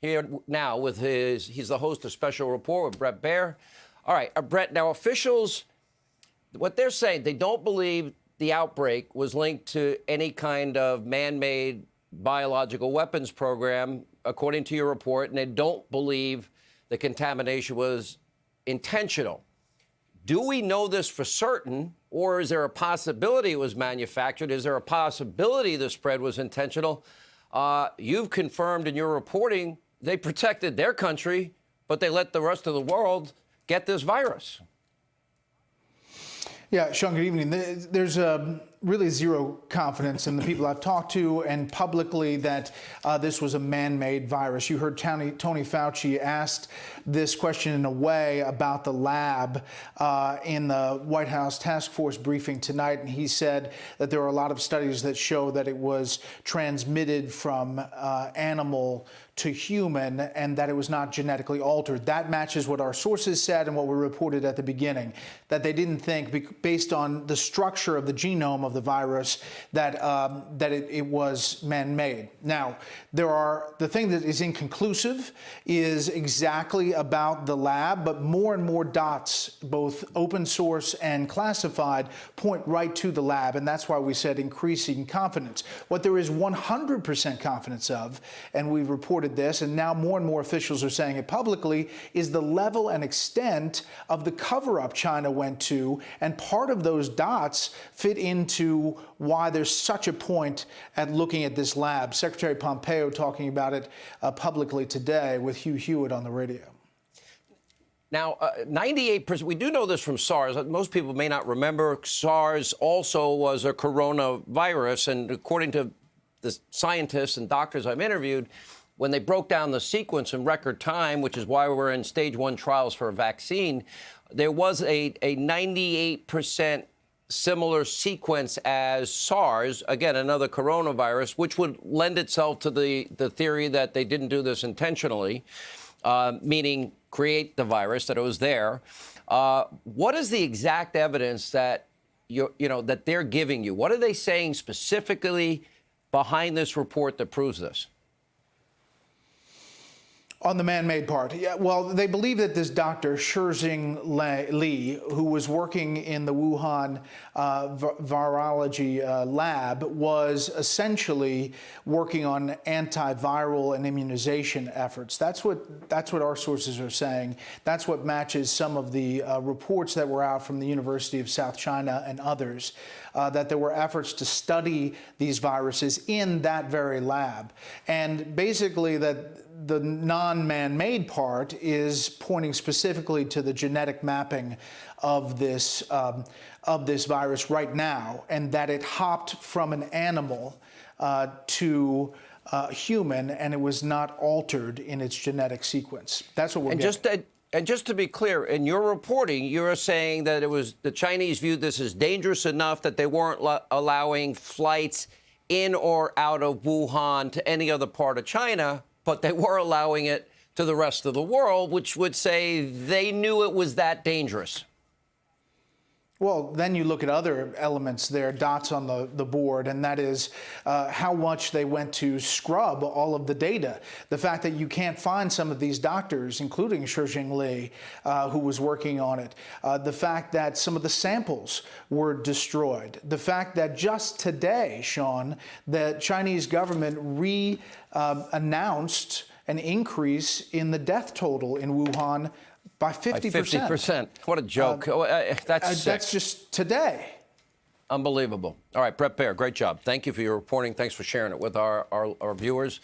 here now with he's the host of Special Report with Bret Baier. All right, Bret, now officials, what they're saying, they don't believe the outbreak was linked to any kind of man-made biological weapons program, according to your report, and they don't believe the contamination was intentional. Do we know this for certain, or is there a possibility it was manufactured? Is there a possibility the spread was intentional? You've confirmed in your reporting they protected their country, but they let the rest of the world get this virus. Yeah, Sean, good evening. There's really zero confidence in the people I've talked to and publicly that this was a man-made virus. You heard Tony Fauci asked this question in a way about the lab in the White House task force briefing tonight, and he said that there are a lot of studies that show that it was transmitted from animal to human and that it was not genetically altered. That matches what our sources said and what we reported at the beginning, that they didn't think, based on the structure of the genome of the virus, that it was man-made. Now, the thing that is inconclusive is exactly about the lab, but more and more dots, both open source and classified, point right to the lab, and that's why we said increasing confidence. What there is 100% confidence of, and we've reported this, and now more and more officials are saying it publicly, is the level and extent of the cover-up China went to, and part of those dots fit into why there's such a point at looking at this lab. Secretary Pompeo talking about it publicly today with Hugh Hewitt on the radio. Now, 98%, we do know this from SARS. Most people may not remember SARS also was a coronavirus, and according to the scientists and doctors I've interviewed, when they broke down the sequence in record time, which is why we're in stage 1 trials for a vaccine, there was a 98% similar sequence as SARS, again, another coronavirus, which would lend itself to the theory that they didn't do this intentionally, meaning create the virus, that it was there. What is the exact evidence that that they're giving you? What are they saying specifically behind this report that proves this? On the man-made part, yeah, well, they believe that this doctor, Shizheng Li, who was working in the Wuhan virology lab, was essentially working on antiviral and immunization efforts. That's what our sources are saying. That's what matches some of the reports that were out from the University of South China and others, that there were efforts to study these viruses in that very lab. And basically that the non-man-made part is pointing specifically to the genetic mapping of this virus right now, and that it hopped from an animal to human, and it was not altered in its genetic sequence. That's what we're getting. And just to be clear, in your reporting, you're saying that it was the Chinese viewed this as dangerous enough that they weren't allowing flights in or out of Wuhan to any other part of China, but they were allowing it to the rest of the world, which would say they knew it was that dangerous. Well, then you look at other elements there, dots on the board, and that is how much they went to scrub all of the data. The fact that you can't find some of these doctors, including Shizheng Li, who was working on it. The fact that some of the samples were destroyed. The fact that just today, Sean, the Chinese government announced an increase in the death total in Wuhan by 50%. By 50%. What a joke. That's just today. Unbelievable. All right, Bret Baier, great job. Thank you for your reporting. Thanks for sharing it with our viewers.